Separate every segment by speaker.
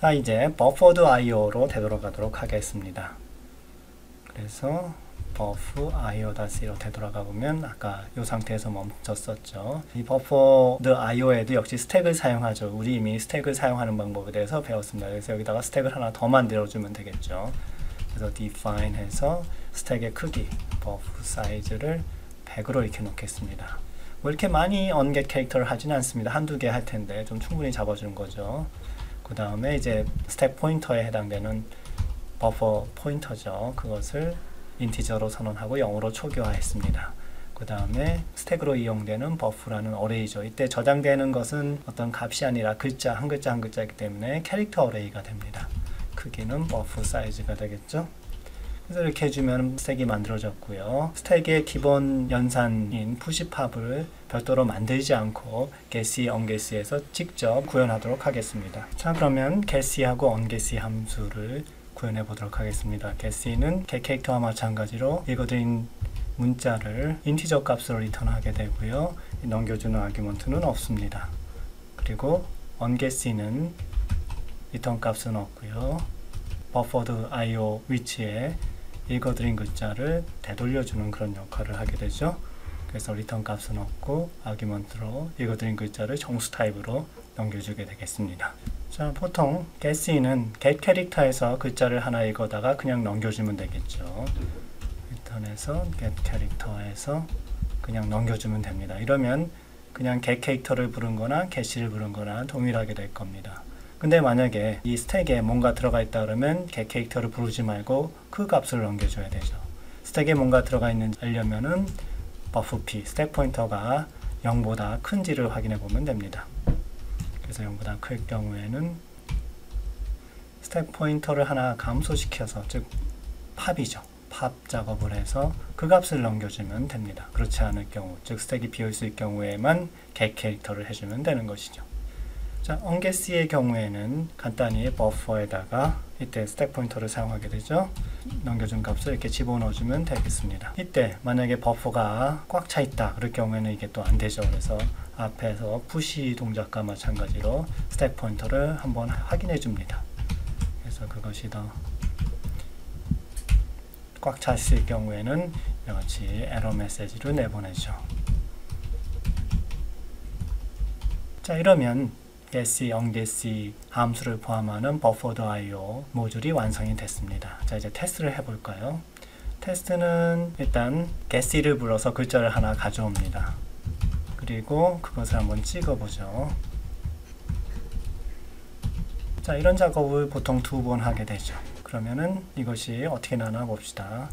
Speaker 1: 자, 이제 buffered IO로 되돌아가도록 하겠습니다. 그래서 buffer IO-0 되돌아가 보면 아까 이 상태에서 멈췄었죠. 이 buffered IO에도 역시 스택을 사용하죠. 우리 이미 스택을 사용하는 방법에 대해서 배웠습니다. 그래서 여기다가 스택을 하나 더 만들어주면 되겠죠. 그래서 define 해서 스택의 크기, buffer 사이즈를 100으로 이렇게 놓겠습니다. 뭐 이렇게 많이 onGet 캐릭터를 하진 않습니다. 한두 개 할 텐데 좀 충분히 잡아주는 거죠. 그 다음에 이제 스택 포인터에 해당되는 버퍼 포인터죠. 그것을 인티저로 선언하고 0으로 초기화했습니다. 그 다음에 스택으로 이용되는 버프라는 어레이죠. 이때 저장되는 것은 어떤 값이 아니라 글자, 한 글자 한 글자이기 때문에 캐릭터 어레이가 됩니다. 크기는 버프 사이즈가 되겠죠. 그래서 이렇게 해주면 스택이 만들어졌고요. 스택의 기본 연산인 푸시팝을 별도로 만들지 않고 getC, ongetC에서 직접 구현하도록 하겠습니다. 자, 그러면 getC하고 ongetC 함수를 구현해 보도록 하겠습니다. getC는 get 캐릭터와 마찬가지로 읽어드린 문자를 인티저 값으로 리턴하게 되고요. 넘겨주는 아규먼트는 없습니다. 그리고 ongetC는 리턴 값은 없고요. buffered IO 위치에 읽어드린 글자를 되돌려주는 그런 역할을 하게 되죠. 그래서 리턴 값은 없고 아규먼트로 읽어드린 글자를 정수 타입으로 넘겨주게 되겠습니다. 자, 보통 getC는 get 캐릭터에서 글자를 하나 읽어다가 그냥 넘겨주면 되겠죠. 리턴에서 get 캐릭터에서 그냥 넘겨주면 됩니다. 이러면 그냥 get 캐릭터를 부른 거나 getC를 부른 거나 동일하게 될 겁니다. 근데 만약에 이 스택에 뭔가 들어가 있다 그러면 get 캐릭터를 부르지 말고 그 값을 넘겨줘야 되죠. 스택에 뭔가 들어가 있는지 알려면은 buffp, 스택 포인터가 0보다 큰지를 확인해 보면 됩니다. 그래서 0보다 클 경우에는 스택 포인터를 하나 감소시켜서, 즉 팝이죠. 팝 작업을 해서 그 값을 넘겨주면 됩니다. 그렇지 않을 경우, 즉 스택이 비어있을 경우에만 get 캐릭터를 해주면 되는 것이죠. 자, ongetC의 경우에는 간단히 버퍼에다가 이때 스택 포인터를 사용하게 되죠. 넘겨준 값을 이렇게 집어넣어주면 되겠습니다. 이때 만약에 버퍼가 꽉 차 있다 그럴 경우에는 이게 또 안 되죠. 그래서 앞에서 푸시 동작과 마찬가지로 스택 포인터를 한번 확인해 줍니다. 그래서 그것이 더 꽉 찼을 경우에는 이같이 에러 메시지를 내보내죠. 자, 이러면 getC, ongetC 함수를 포함하는 buffered IO 모듈이 완성이 됐습니다. 자, 이제 테스트를 해볼까요? 테스트는 일단 getC를 불러서 글자를 하나 가져옵니다. 그리고 그것을 한번 찍어보죠. 자, 이런 작업을 보통 2번 하게 되죠. 그러면은 이것이 어떻게 나나 봅시다.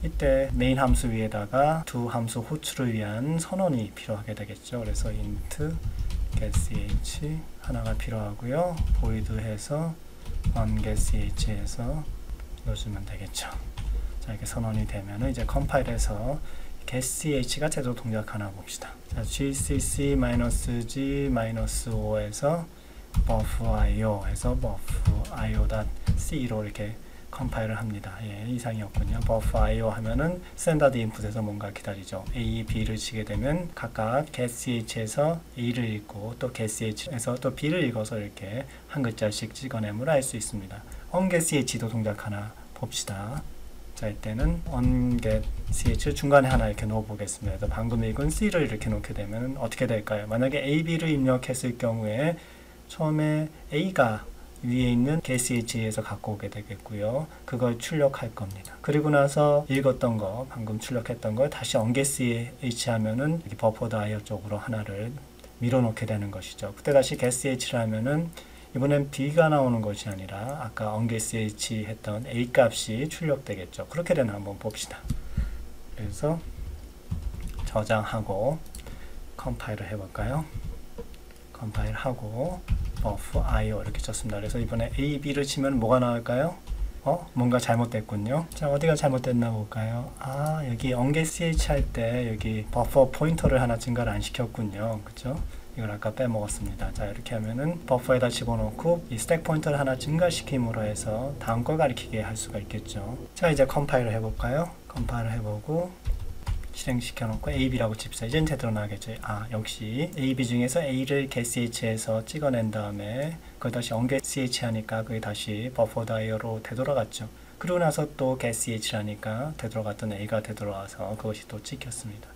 Speaker 1: 이때 메인 함수 위에다가 두 함수 호출을 위한 선언이 필요하게 되겠죠. 그래서 int getch 하나가 필요하고요. void 해서 ongetch 해서 넣어주면 되겠죠. 자, 이렇게 선언이 되면 이제 컴파일해서 getch가 제도 동작 하나 봅시다. 자, gcc-g-o 에서 buffer.io 해서 buffer.io.c로 이렇게 컴파일을 합니다. 예, 이상이었군요. buffer.io 하면은 스탠다드 인풋에서 뭔가 기다리죠. A, B를 치게 되면 각각 getch에서 A를 읽고 또 getch에서 또 B를 읽어서 이렇게 한 글자씩 찍어내므로 알 수 있습니다. ongetch도 동작 하나 봅시다. 자, 이때는 ongetch 중간에 하나 이렇게 넣어 보겠습니다. 방금 읽은 C를 이렇게 놓게 되면 어떻게 될까요? 만약에 A, B를 입력했을 경우에 처음에 A가 위에 있는 getch에서 갖고 오게 되겠고요. 그걸 출력할 겁니다. 그리고 나서 읽었던 거, 방금 출력했던 걸 다시 ongetch 하면은 buffered IO 쪽으로 하나를 밀어넣게 되는 것이죠. 그때 다시 getch를 하면은 이번엔 B가 나오는 것이 아니라 아까 ongetch 했던 A 값이 출력되겠죠. 그렇게 되나 한번 봅시다. 그래서 저장하고 컴파일을 해볼까요? 컴파일하고 buffer.io 이렇게 쳤습니다. 그래서 이번에 A, B를 치면 뭐가 나올까요? 뭔가 잘못됐군요. 자, 어디가 잘못됐나 볼까요? 아, 여기 ongetch 할 때 여기 버퍼 포인터를 하나 증가를 안 시켰군요. 그쵸? 이걸 아까 빼먹었습니다. 자, 이렇게 하면은 버퍼에다 집어넣고 이 스택 포인터를 하나 증가시킴으로 해서 다음 걸 가리키게 할 수가 있겠죠. 자, 이제 컴파일을 해볼까요? 컴파일을 해보고 실행시켜놓고 AB라고 칩시다. 이젠 제대로 나겠죠. 아, 역시 AB 중에서 A를 getch에서 찍어낸 다음에 그거 다시 onget ch 하니까 그게 다시 buffer.io로 되돌아갔죠. 그리고 나서 또 get ch라니까 되돌아갔던 a가 되돌아와서 그것이 또 찍혔습니다.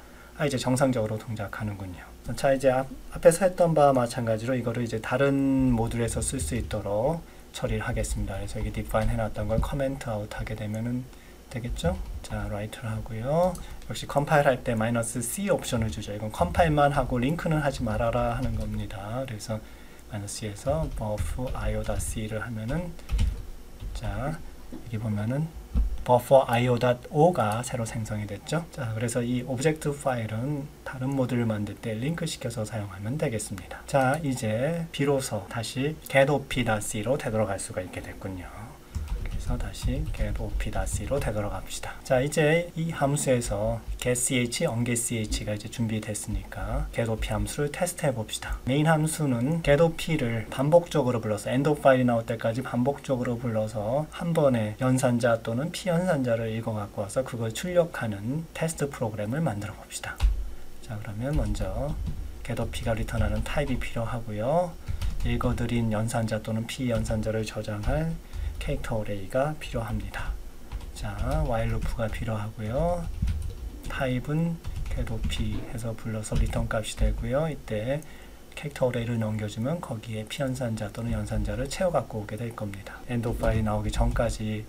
Speaker 1: 이제 정상적으로 동작하는군요. 자, 이제 앞에서 했던 바와 마찬가지로 이거를 이제 다른 모듈에서 쓸 수 있도록 처리를 하겠습니다. 그래서 여기 define 해놨던 걸 comment out 하게 되면은 되겠죠? 자, write를 하고요. 역시 컴파일 할 때 -c 옵션을 주죠. 이건 컴파일만 하고 링크는 하지 말아라 하는 겁니다. 그래서 -c에서 buffer.io.c를 하면은, 자, 여기 보면은 buffer.io.o가 새로 생성이 됐죠. 자, 그래서 이 오브젝트 파일은 다른 모듈을 만들 때 링크 시켜서 사용하면 되겠습니다. 자, 이제 비로소 다시 getOp.c로 되돌아갈 수가 있게 됐군요. 그래서 다시 getOp.c로 되돌아갑시다. 자, 이제 이 함수에서 getch, ongetch가 이제 준비됐으니까 getOp 함수를 테스트해 봅시다. 메인 함수는 getOp를 반복적으로 불러서 end of 파일이 나올 때까지 반복적으로 불러서 한 번에 연산자 또는 피연산자를 읽어 갖고 와서 그걸 출력하는 테스트 프로그램을 만들어 봅시다. 자, 그러면 먼저 getOp가 리턴하는 타입이 필요하고요. 읽어드린 연산자 또는 피연산자를 저장할 캐릭터 어레이가 필요합니다. 자, while 루프가 필요하고요. 타입은 getOp 해서 불러서 리턴 값이 되고요. 이때 캐릭터 어레이를 넘겨주면 거기에 피연산자 또는 연산자를 채워 갖고 오게 될 겁니다. end of 파일이 나오기 전까지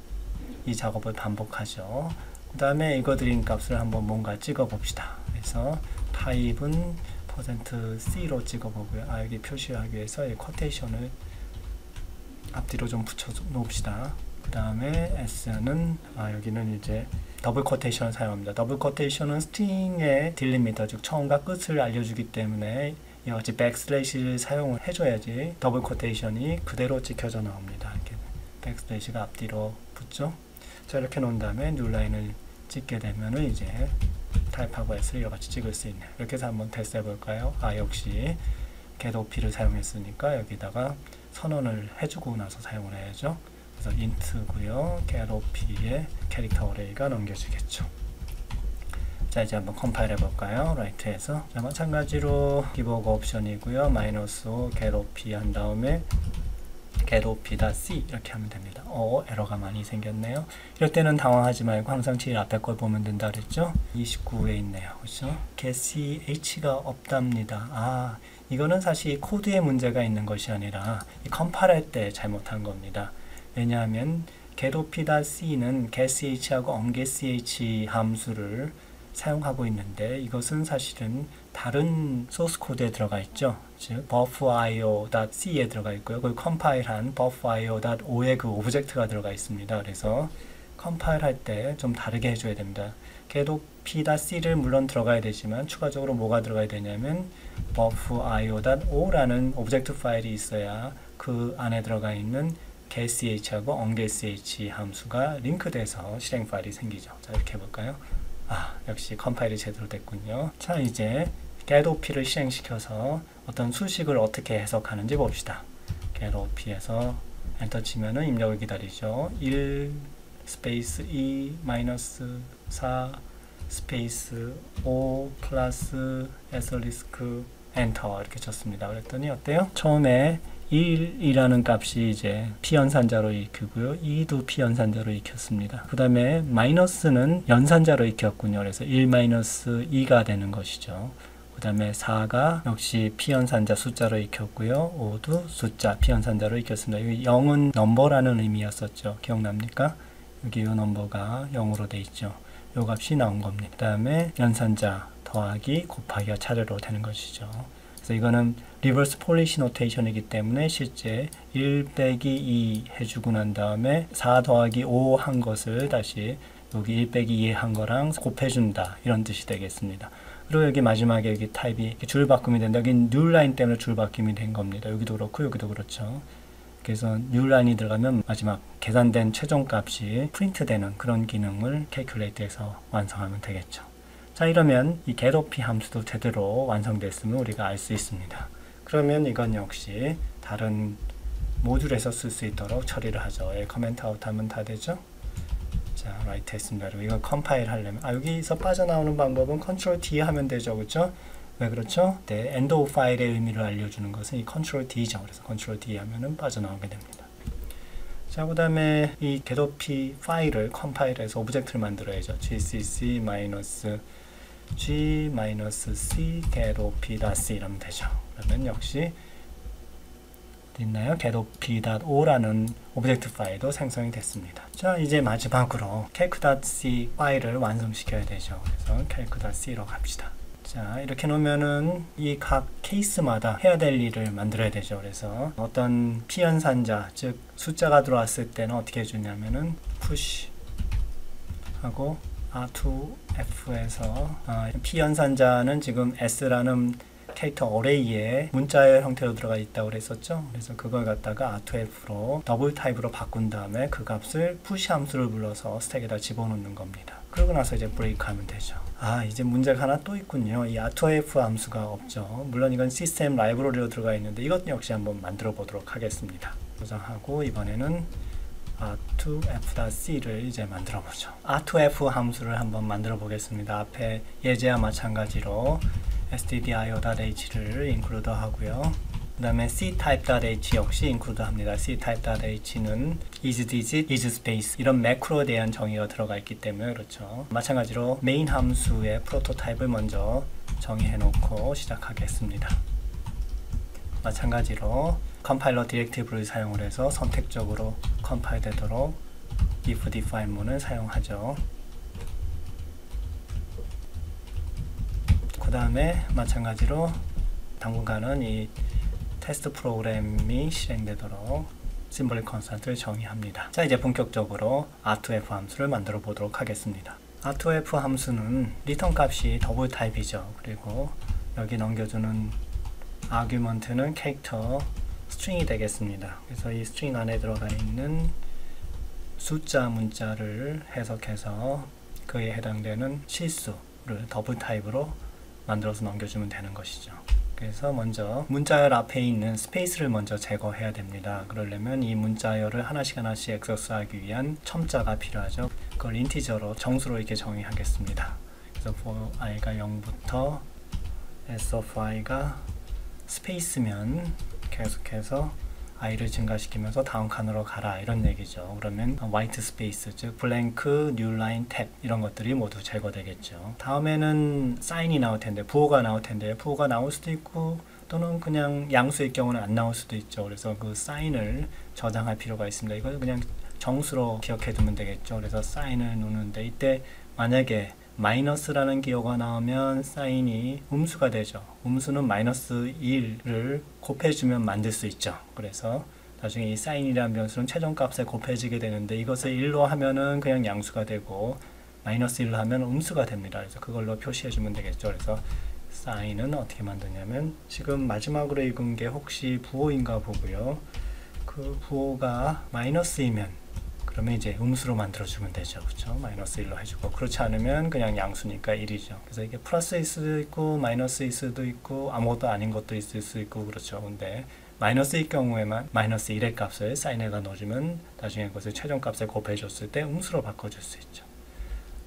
Speaker 1: 이 작업을 반복하죠. 그 다음에 읽어드린 값을 한번 뭔가 찍어 봅시다. 그래서 타입은 %c로 찍어 보고요. 여기 표시하기 위해서 이 쿼테이션을 앞뒤로 좀 붙여 놓읍시다. 그 다음에 s는 여기는 이제 더블 쿼테이션을 사용합니다. 더블 쿼테이션은 스트링의 딜리미터, 즉 처음과 끝을 알려주기 때문에 이와 같이 백슬래시를 사용을 해줘야지 더블 쿼테이션이 그대로 찍혀져 나옵니다. 이렇게 백슬래시가 앞뒤로 붙죠. 자, 이렇게 놓은 다음에 뉴라인을 찍게 되면은 이제 타입하고 s를 이같이 찍을 수 있네요. 이렇게 해서 한번 테스트 해볼까요? 역시 getOp를 사용했으니까 여기다가 선언을 해주고 나서 사용을 해야죠. 그래서 int고요. getOp의 캐릭터 어레이가 넘겨지겠죠. 자, 이제 한번 컴파일 해볼까요? 라이트에서. 자, 마찬가지로 기본 옵션이고요. -o getOp 한 다음에 getOp.c 이렇게 하면 됩니다. 에러가 많이 생겼네요. 이럴 때는 당황하지 말고 항상 제일 앞에 걸 보면 된다 그랬죠? 29에 있네요. 그렇죠? getch가 없답니다. 이거는 사실 코드에 문제가 있는 것이 아니라 이 컴파일할 때 잘못한 겁니다. 왜냐하면 getOp.c는 getch하고 ongetch 함수를 사용하고 있는데 이것은 사실은 다른 소스 코드에 들어가 있죠. 즉 buffer.io.c에 들어가 있고요. 그리고 컴파일한 buffer.io.o에 그 오브젝트가 들어가 있습니다. 그래서 컴파일할 때 좀 다르게 해줘야 됩니다. getOp.c를 물론 들어가야 되지만 추가적으로 뭐가 들어가야 되냐면 buffer.io.o라는 오브젝트 파일이 있어야 그 안에 들어가 있는 getch하고 ongetch 함수가 링크돼서 실행 파일이 생기죠. 자, 이렇게 해볼까요? 역시 컴파일이 제대로 됐군요. 자, 이제 getOp를 실행시켜서 어떤 수식을 어떻게 해석하는지 봅시다. getOp에서 엔터 치면은 입력을 기다리죠. 1 스페이스 2 마이너스 4 스페이스 5 플러스 애스터리스크 엔터 이렇게 쳤습니다. 그랬더니 어때요? 처음에 1이라는 값이 이제 피연산자로 익히고요. 2도 피연산자로 익혔습니다. 그 다음에 마이너스는 연산자로 익혔군요. 그래서 1-2가 되는 것이죠. 그 다음에 4가 역시 피연산자 숫자로 익혔고요. 5도 숫자 피연산자로 익혔습니다. 여기 0은 넘버라는 의미였었죠. 기억납니까? 여기 이 넘버가 0으로 돼 있죠. 이 값이 나온 겁니다. 그 다음에 연산자 더하기 곱하기가 차례로 되는 것이죠. 그래서 이거는 리버스 폴리시 노테이션이기 때문에 실제 1 빼기 2 해주고 난 다음에 4 더하기 5 한 것을 다시 여기 1 빼기 2 한 거랑 곱해준다 이런 뜻이 되겠습니다. 그리고 여기 마지막에 여기 타입이 이렇게 줄 바꿈이 된다. 여기 뉴라인 때문에 줄 바꿈이 된 겁니다. 여기도 그렇고 여기도 그렇죠. 그래서 뉴라인이 들어가면 마지막 계산된 최종 값이 프린트 되는 그런 기능을 캘큘레이트에서 완성하면 되겠죠. 자, 이러면 이 getOp 함수도 제대로 완성됐음을 우리가 알 수 있습니다. 그러면 이건 역시 다른 모듈에서 쓸 수 있도록 처리를 하죠. 커멘트 아웃 하면 다 되죠. 자, 라이트 했습니다. 그리고 이거 컴파일 하려면 여기서 빠져나오는 방법은 컨트롤 D 하면 되죠. 그렇죠? 왜 그렇죠? 네, end of 파일의 의미를 알려주는 것은 이 컨트롤 D죠. 그래서 컨트롤 D 하면은 빠져나오게 됩니다. 자, 그 다음에 이 getOp 파일을 컴파일해서 오브젝트를 만들어야죠. gcc-g-c getOp.c 이러면 되죠. 그러면 역시 있나요? getOp.o라는 오브젝트 파일도 생성이 됐습니다. 자, 이제 마지막으로 calc.c 파일을 완성시켜야 되죠. 그래서 calc.c로 갑시다. 자, 이렇게 놓으면은 이 각 케이스마다 해야 될 일을 만들어야 되죠. 그래서 어떤 피연산자, 즉 숫자가 들어왔을 때는 어떻게 해주냐면은 push 하고 R2F에서 피연산자는 지금 S라는 캐릭터 어레이에 문자의 형태로 들어가 있다고 그랬었죠. 그래서 그걸 갖다가 R2F로 더블 타입으로 바꾼 다음에 그 값을 push 함수를 불러서 스택에다 집어넣는 겁니다. 그러고 나서 이제 브레이크 하면 되죠. 이제 문제가 하나 또 있군요. 이 R2F 함수가 없죠. 물론 이건 시스템 라이브러리로 들어가 있는데 이것 역시 한번 만들어 보도록 하겠습니다. 저장하고 이번에는 R2F.c를 이제 만들어 보죠. R2F 함수를 한번 만들어 보겠습니다. 앞에 예제와 마찬가지로 stdio.h를 include 하고요. 그 다음에 ctype.h 역시 include 합니다. ctype.h는 isDigit, isSpace 이런 매크로에 대한 정의가 들어가 있기 때문에 그렇죠. 마찬가지로 main 함수의 프로토타입을 먼저 정의해 놓고 시작하겠습니다. 마찬가지로 컴파일러 디렉티브를 사용을 해서 선택적으로 컴파일 되도록 if define문을 사용하죠. 그 다음에 마찬가지로 당분간은 이 테스트 프로그램이 실행되도록 심볼릭 컨스턴트를 정의합니다. 자, 이제 본격적으로 R2F 함수를 만들어 보도록 하겠습니다. R2F 함수는 리턴 값이 더블 타입이죠. 그리고 여기 넘겨주는 아규먼트는 캐릭터 스트링이 되겠습니다. 그래서 이 스트링 안에 들어가 있는 숫자 문자를 해석해서 그에 해당되는 실수를 더블 타입으로 만들어서 넘겨주면 되는 것이죠. 그래서 먼저 문자열 앞에 있는 스페이스를 먼저 제거해야 됩니다. 그러려면 이 문자열을 하나씩 액세스하기 위한 첨자가 필요하죠. 그걸 인티저로 정수로 이렇게 정의하겠습니다. 그래서 for i가 0부터 s of i가 스페이스면 계속해서 i를 증가시키면서 다음 칸으로 가라 이런 얘기죠. 그러면 white space 즉 blank, new line, tab 이런 것들이 모두 제거되겠죠. 다음에는 sign이 나올 텐데 부호가 나올 텐데 부호가 나올 수도 있고 또는 그냥 양수일 경우는 안 나올 수도 있죠. 그래서 그 sign을 저장할 필요가 있습니다. 이걸 그냥 정수로 기억해 두면 되겠죠. 그래서 sign을 놓는데 이때 만약에 마이너스라는 기호가 나오면 사인이 음수가 되죠. 음수는 마이너스 1을 곱해주면 만들 수 있죠. 그래서 나중에 이 사인이라는 변수는 최종값에 곱해지게 되는데 이것을 1로 하면은 그냥 양수가 되고 마이너스 1로 하면 음수가 됩니다. 그래서 그걸로 표시해주면 되겠죠. 그래서 사인은 어떻게 만드냐면 지금 마지막으로 읽은 게 혹시 부호인가 보고요. 그 부호가 마이너스이면 그러면 이제 음수로 만들어주면 되죠. 그렇죠? 마이너스 1로 해주고 그렇지 않으면 그냥 양수니까 1이죠. 그래서 이게 플러스일 수도 있고 마이너스일 수도 있고 아무것도 아닌 것도 있을 수 있고 그렇죠. 근데 마이너스일 경우에만 마이너스 1의 값을 사인에다 넣어주면 나중에 그것을 최종값에 곱해줬을 때 음수로 바꿔줄 수 있죠.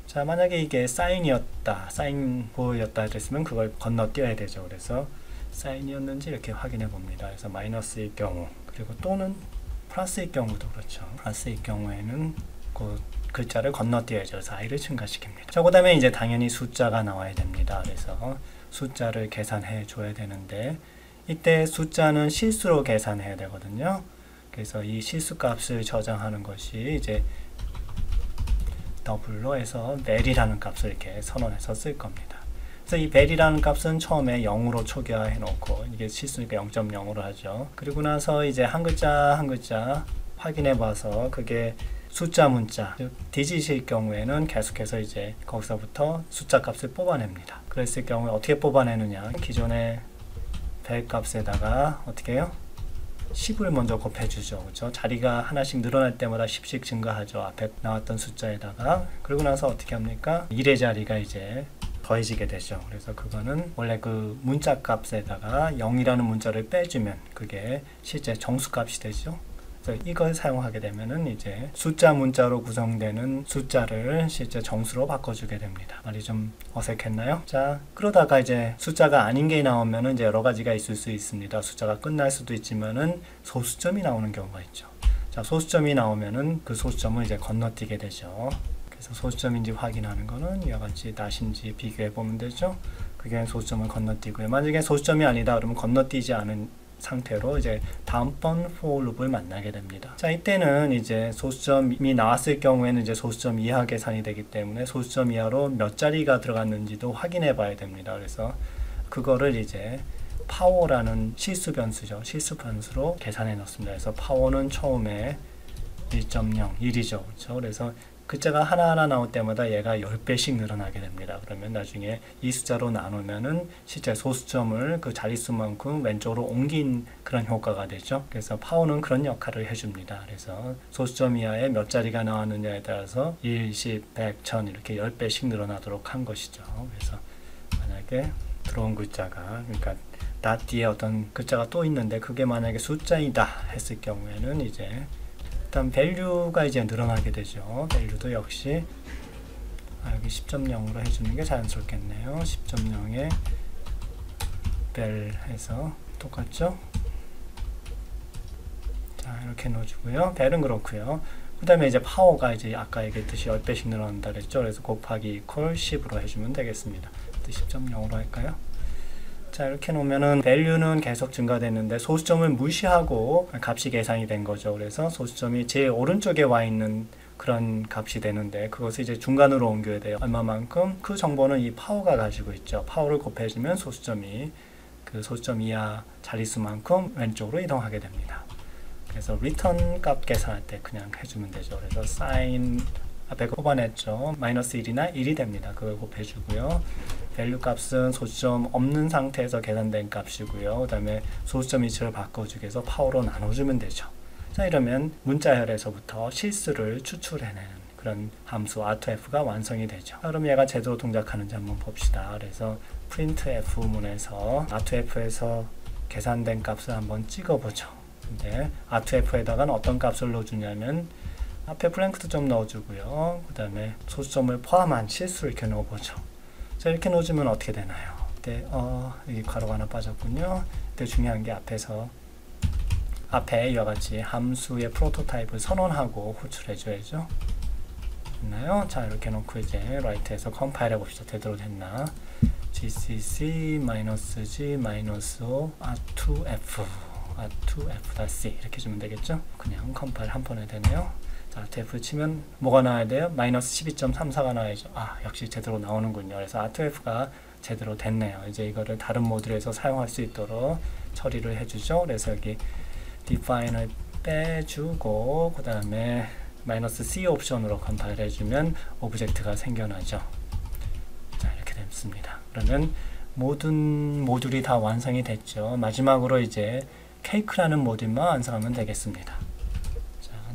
Speaker 1: 자, 만약에 이게 사인이었다, 사인 부호였다 그랬으면 그걸 건너뛰어야 되죠. 그래서 사인이었는지 이렇게 확인해 봅니다. 그래서 마이너스일 경우 그리고 또는 플러스일 경우도 그렇죠. 플러스일 경우에는 그 글자를 건너뛰어야죠. 그래서 i를 증가시킵니다. 자, 그 다음에 이제 당연히 숫자가 나와야 됩니다. 그래서 숫자를 계산해 줘야 되는데 이때 숫자는 실수로 계산해야 되거든요. 그래서 이 실수 값을 저장하는 것이 이제 더블로 해서 벨이라는 값을 이렇게 선언해서 쓸 겁니다. 그래서 이 벨이라는 값은 처음에 0으로 초기화해 놓고 이게 실수니까 0.0으로 하죠. 그리고 나서 이제 한 글자 한 글자 확인해 봐서 그게 숫자 문자 즉 디짓일 경우에는 계속해서 이제 거기서부터 숫자 값을 뽑아냅니다. 그랬을 경우에 어떻게 뽑아내느냐, 기존의 벨 값에다가 어떻게 해요? 10을 먼저 곱해주죠. 그렇죠? 자리가 하나씩 늘어날 때마다 10씩 증가하죠. 앞에 나왔던 숫자에다가. 그리고 나서 어떻게 합니까? 1의 자리가 이제 더해지게 되죠. 그래서 그거는 원래 그 문자 값에다가 0이라는 문자를 빼주면 그게 실제 정수 값이 되죠. 그래서 이걸 사용하게 되면은 이제 숫자 문자로 구성되는 숫자를 실제 정수로 바꿔주게 됩니다. 말이 좀 어색했나요? 자, 그러다가 이제 숫자가 아닌 게 나오면은 이제 여러 가지가 있을 수 있습니다. 숫자가 끝날 수도 있지만은 소수점이 나오는 경우가 있죠. 자, 소수점이 나오면은 그 소수점을 이제 건너뛰게 되죠. 그래서 소수점인지 확인하는 거는 이와 같이 낫인지 비교해 보면 되죠. 그게 소수점을 건너뛰고요. 만약에 소수점이 아니다 그러면 건너뛰지 않은 상태로 이제 다음번 for loop을 만나게 됩니다. 자, 이때는 이제 소수점이 나왔을 경우에는 이제 소수점 이하 계산이 되기 때문에 소수점 이하로 몇 자리가 들어갔는지도 확인해 봐야 됩니다. 그래서 그거를 이제 파워라는 실수 변수죠. 실수 변수로 계산해 놓습니다. 그래서 파워는 처음에 1.0, 1이죠. 그렇죠? 그래서 글자가 하나하나 나올 때마다 얘가 10배씩 늘어나게 됩니다. 그러면 나중에 이 숫자로 나누면은 실제 소수점을 그 자릿수만큼 왼쪽으로 옮긴 그런 효과가 되죠. 그래서 파워는 그런 역할을 해줍니다. 그래서 소수점 이하에 몇 자리가 나왔느냐에 따라서 1, 10, 100, 1000 이렇게 10배씩 늘어나도록 한 것이죠. 그래서 만약에 들어온 글자가, 그러니까 닷 뒤에 어떤 글자가 또 있는데 그게 만약에 숫자이다 했을 경우에는 이제 일단 value가 이제 늘어나게 되죠. value도 역시 여기 10.0으로 해주는 게 자연스럽겠네요. 10.0에 vel 해서 똑같죠? 자, 이렇게 넣어주고요. vel은 그렇고요. 그 다음에 이제 파워가 이제 아까 얘기했듯이 10배씩 늘어난다 그랬죠. 그래서 곱하기 equal 10으로 해주면 되겠습니다. 10.0으로 할까요? 자, 이렇게 놓으면은 value는 계속 증가되는데 소수점을 무시하고 값이 계산이 된 거죠. 그래서 소수점이 제일 오른쪽에 와 있는 그런 값이 되는데 그것을 이제 중간으로 옮겨야 돼요. 얼마만큼? 그 정보는 이 파워가 가지고 있죠. 파워를 곱해주면 소수점이 그 소수점 이하 자릿수만큼 왼쪽으로 이동하게 됩니다. 그래서 return 값 계산할 때 그냥 해주면 되죠. 그래서 sin 앞에 뽑아냈죠. 마이너스 1이나 1이 됩니다. 그걸 곱해주고요. value 값은 소수점 없는 상태에서 계산된 값이고요. 그 다음에 소수점 위치를 바꿔주기 위해서 파워로 나눠주면 되죠. 자, 이러면 문자열에서부터 실수를 추출해내는 그런 함수 R2F가 완성이 되죠. 그럼 얘가 제대로 동작하는지 한번 봅시다. 그래서 printf 문에서 R2F에서 계산된 값을 한번 찍어보죠. 근데 R2F에다가는 어떤 값을 넣어주냐면 앞에 블랭크도 좀 넣어주고요. 그 다음에 소수점을 포함한 실수를 이렇게 넣어보죠. 자, 이렇게 넣어주면 어떻게 되나요? 이때 여기 괄호가 하나 빠졌군요. 이때 중요한 게 앞에 이와 같이 함수의 프로토타입을 선언하고 호출해줘야죠. 됐나요? 자, 이렇게 놓고 이제 라이트에서 컴파일 해봅시다. 제대로 됐나? gcc-g-o r2f r2f.c 이렇게 주면 되겠죠? 그냥 컴파일 한 번에 되네요. R2F 치면 뭐가 나와야 돼요? 마이너스 12.34가 나와야죠. 역시 제대로 나오는군요. 그래서 R2F가 제대로 됐네요. 이제 이거를 다른 모듈에서 사용할 수 있도록 처리를 해주죠. 그래서 여기 define을 빼주고 그 다음에 마이너스 C 옵션으로 컴파일 해주면 오브젝트가 생겨나죠. 자, 이렇게 됐습니다. 그러면 모든 모듈이 다 완성이 됐죠. 마지막으로 이제 cake라는 모듈만 완성하면 되겠습니다.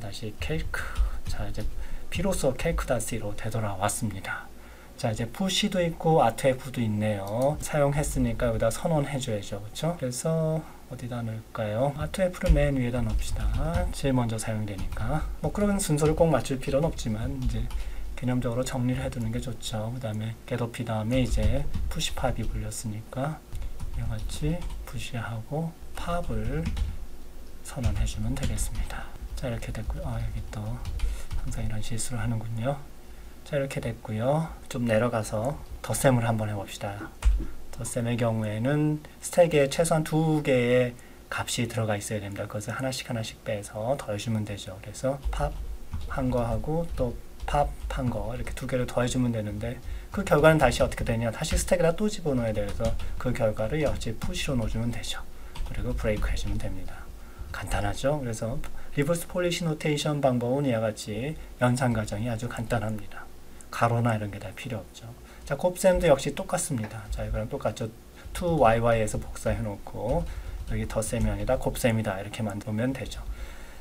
Speaker 1: 다시 케이크. 자, 이제 비로소 케이크.c로 되돌아왔습니다. 자, 이제 푸시도 있고 R2F도 있네요. 사용했으니까 여기다 선언해줘야죠. 그렇죠? 그래서 어디다 넣을까요? R2F를 맨 위에다 넣읍시다. 제일 먼저 사용되니까. 뭐 그런 순서를 꼭 맞출 필요는 없지만 이제 개념적으로 정리를 해두는 게 좋죠. 그 다음에 getOP 다음에 이제 푸시 팝이 불렸으니까 이와 같이 푸시하고 팝을 선언해주면 되겠습니다. 자, 이렇게 됐고요. 여기 또 항상 이런 실수를 하는군요. 자, 이렇게 됐고요. 좀 내려가서 덧셈을 한번 해봅시다. 덧셈의 경우에는 스택에 최소한 2개의 값이 들어가 있어야 됩니다. 그것을 하나씩 빼서 더해주면 되죠. 그래서 팝 한 거하고 또 팝 한 거 이렇게 2개를 더해주면 되는데 그 결과는 다시 어떻게 되냐? 다시 스택에다 또 집어넣어야 돼서 그 결과를 역시 푸시로 넣어주면 되죠. 그리고 브레이크 해주면 됩니다. 간단하죠? 그래서 리버스 폴리시 노테이션 방법은 이와 같이 연산 과정이 아주 간단합니다. 가로나 이런 게 다 필요 없죠. 자, 곱셈도 역시 똑같습니다. 자, 이거랑 똑같죠. 2yy에서 복사해 놓고 여기 덧셈이 아니라 곱셈이다 이렇게 만들면 되죠.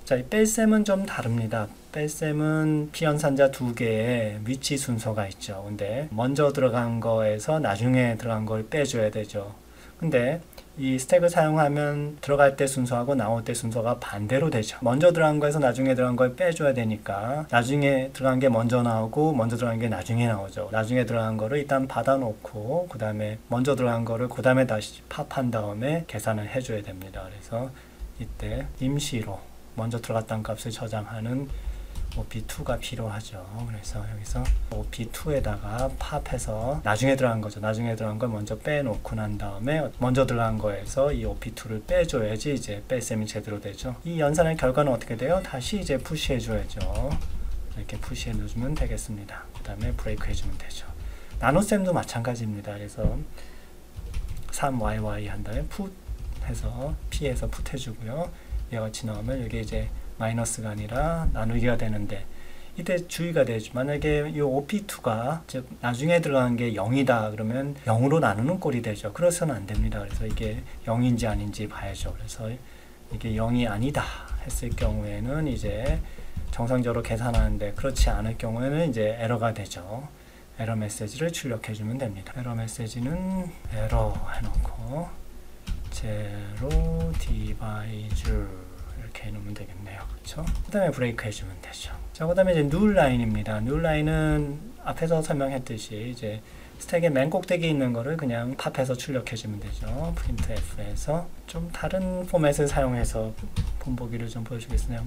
Speaker 1: 자, 이 뺄셈은 좀 다릅니다. 뺄셈은 피연산자 2개의 위치 순서가 있죠. 근데 먼저 들어간 거에서 나중에 들어간 걸 빼줘야 되죠. 근데 이 스택을 사용하면 들어갈 때 순서하고 나올 때 순서가 반대로 되죠. 먼저 들어간 거에서 나중에 들어간 걸 빼줘야 되니까 나중에 들어간 게 먼저 나오고 먼저 들어간 게 나중에 나오죠. 나중에 들어간 거를 일단 받아놓고 그 다음에 먼저 들어간 거를 그 다음에 다시 팝한 다음에 계산을 해줘야 됩니다. 그래서 이때 임시로 먼저 들어갔던 값을 저장하는 OP2가 필요하죠. 그래서 여기서 OP2에다가 팝해서 나중에 들어간 거죠. 나중에 들어간 걸 먼저 빼놓고 난 다음에 먼저 들어간 거에서 이 OP2를 빼줘야지 이제 뺄셈이 제대로 되죠. 이 연산의 결과는 어떻게 돼요? 다시 이제 푸시해줘야죠. 이렇게 푸시해 넣어주면 되겠습니다. 그 다음에 브레이크 해주면 되죠. 나눗셈도 마찬가지입니다. 그래서 3yy 한 다음에 풋 해서 p해서 풋 해주고요. 이와 같이 나오면 여기 이제 마이너스가 아니라 나누기가 되는데 이때 주의가 되죠. 만약에 이 OP2가 즉 나중에 들어간 게 0이다 그러면 0으로 나누는 꼴이 되죠. 그래서는 안 됩니다. 그래서 이게 0인지 아닌지 봐야죠. 그래서 이게 0이 아니다 했을 경우에는 이제 정상적으로 계산하는데 그렇지 않을 경우에는 이제 에러가 되죠. 에러 메시지를 출력해 주면 됩니다. 에러 메시지는 에러 해놓고 제로 디바이즈 이렇게 해놓으면 되겠네요. 그렇죠? 그 다음에 브레이크 해주면 되죠. 자, 그 다음에 이제 누 라인입니다. 누 라인은 앞에서 설명했듯이 이제 스택의 맨 꼭대기에 있는 거를 그냥 팝해서 출력해주면 되죠. 프린트 F에서 좀 다른 포맷을 사용해서 본보기를 좀 보여주겠습니다.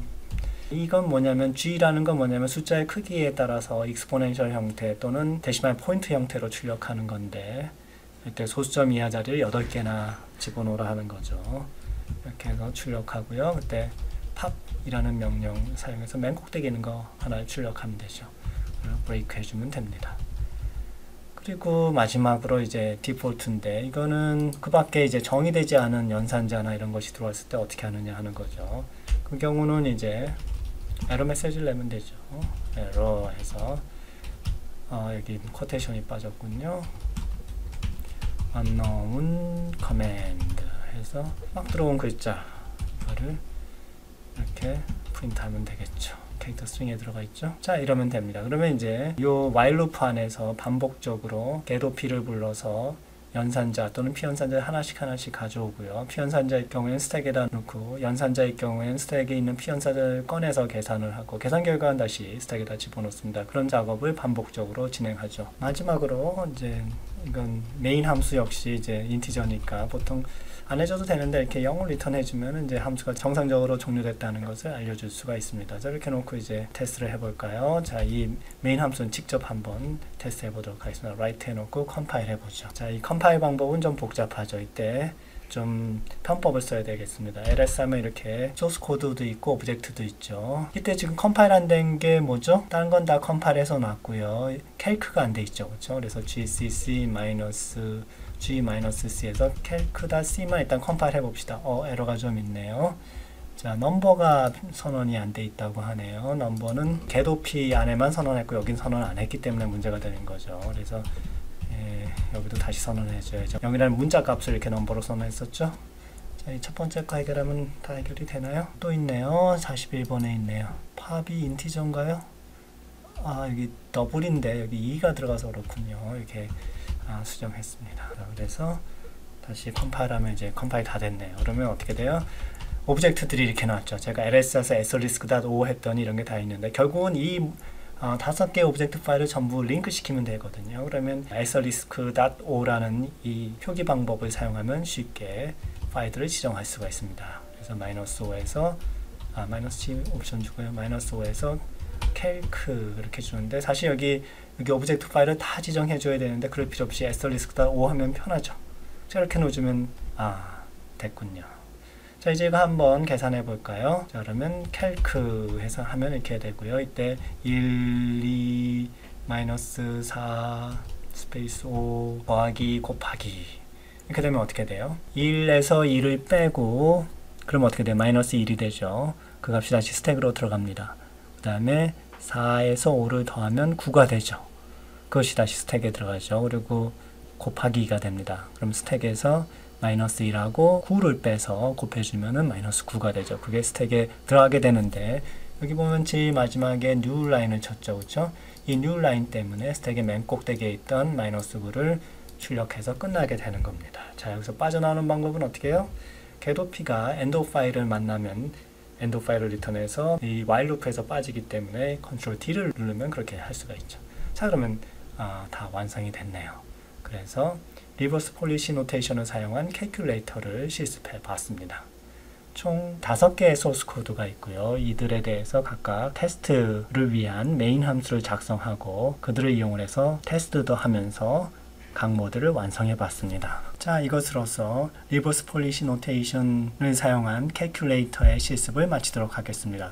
Speaker 1: 이건 뭐냐면 G라는 건 뭐냐면 숫자의 크기에 따라서 익스포넨셜 형태 또는 데시말 포인트 형태로 출력하는 건데 이때 소수점 이하 자리를 8개나 집어넣으라 하는 거죠. 이렇게 해서 출력하고요. 그때 팝이라는 명령 사용해서 맨 꼭대기에 있는 거 하나 출력하면 되죠. 브레이크 해주면 됩니다. 그리고 마지막으로 이제 디폴트인데 이거는 그 밖에 이제 정의되지 않은 연산자나 이런 것이 들어왔을 때 어떻게 하느냐 하는 거죠. 그 경우는 이제 에러 메시지를 내면 되죠. 에러 해서 여기 코테이션이 빠졌군요. unknown command 해서 막 들어온 글자 이거를 이렇게 프린트하면 되겠죠. 캐릭터 스트링에 들어가 있죠. 자, 이러면 됩니다. 그러면 이제 이 while 루프 안에서 반복적으로 get OP를 불러서 연산자 또는 피연산자를 하나씩 가져오고요. 피연산자의 경우에는 스택에다 놓고 연산자의 경우에는 스택에 있는 피연산자를 꺼내서 계산을 하고 계산 결과는 다시 스택에다 집어넣습니다. 그런 작업을 반복적으로 진행하죠. 마지막으로 이제 이건 메인 함수 역시 이제 인티저니까 보통 안 해줘도 되는데 이렇게 0을 리턴 해주면 이제 함수가 정상적으로 종료됐다는 것을 알려줄 수가 있습니다. 자, 이렇게 놓고 이제 테스트를 해볼까요? 자, 이 메인 함수는 직접 한번 테스트 해보도록 하겠습니다. 라이트 해놓고 컴파일 해보죠. 자, 이 컴파일 방법은 좀 복잡하죠. 이때 좀 편법을 써야 되겠습니다. ls 하면 이렇게 소스 코드도 있고 오브젝트도 있죠. 이때 지금 컴파일 안 된 게 뭐죠? 다른 건 다 컴파일해서 놨고요. 캘크가 안 돼 있죠. 그렇죠? 그래서 gcc-g-c에서 calc.c만 일단 컴파일 해봅시다. 에러가 좀 있네요. 자, 넘버가 선언이 안 돼 있다고 하네요. 넘버는 get op 안에만 선언했고 여긴 선언 안 했기 때문에 문제가 되는 거죠. 그래서 여기도 다시 선언해줘야죠. 0이라는 문자 값을 이렇게 넘버로 선언했었죠. 자, 이 첫 번째 거 해결하면 다 해결이 되나요? 또 있네요. 41번에 있네요. 팝이 인티저인가요? 아, 여기 더블인데 여기 2가 들어가서 그렇군요. 이렇게 수정했습니다. 그래서 다시 컴파일하면 이제 컴파일 다 됐네요. 그러면 어떻게 돼요? 오브젝트들이 이렇게 나왔죠. 제가 ls에서 asterisk.o 했더니 이런 게 다 있는데 결국은 이 5개 오브젝트 파일을 전부 링크 시키면 되거든요. 그러면 asterisk.o라는 이 표기 방법을 사용하면 쉽게 파일들을 지정할 수가 있습니다. 그래서 -5에서 -G 옵션 주고요. -5에서 calc 이렇게 주는데 사실 여기 오브젝트 파일을 다 지정해 줘야 되는데 그럴 필요 없이 asterisk.o 하면 편하죠. 자, 이렇게 놓으면 됐군요. 자, 이제 이거 한번 계산해 볼까요? 자, 그러면 calc 해서 하면 이렇게 되고요. 이때 1, 2, -4 스페이스 5 더하기 곱하기 이렇게 되면 어떻게 돼요? 1에서 2를 빼고 그럼 어떻게 돼요? -1이 되죠. 그 값이 다시 스택으로 들어갑니다. 그 다음에 4에서 5를 더하면 9가 되죠. 그것이 다시 스택에 들어가죠. 그리고 곱하기 2가 됩니다. 그럼 스택에서 -1하고 9를 빼서 곱해주면은 -9가 되죠. 그게 스택에 들어가게 되는데 여기 보면 제일 마지막에 new 라인을 쳤죠. 그렇죠? 이 new 라인 때문에 스택의 맨 꼭대기에 있던 -9를 출력해서 끝나게 되는 겁니다. 자, 여기서 빠져나오는 방법은 어떻게 해요? getOp가 엔드 파일을 만나면 엔드 파일을 리턴해서 이 while 루프에서 빠지기 때문에 컨트롤 D를 누르면 그렇게 할 수가 있죠. 자, 그러면 다 완성이 됐네요. 그래서 리버스 폴리시 노테이션을 사용한 캘큘레이터를 실습해 봤습니다. 총 5개의 소스 코드가 있고요. 이들에 대해서 각각 테스트를 위한 메인 함수를 작성하고 그들을 이용해서 테스트도 하면서 각 모드를 완성해 봤습니다. 자, 이것으로서 리버스 폴리시 노테이션을 사용한 캘큘레이터의 실습을 마치도록 하겠습니다.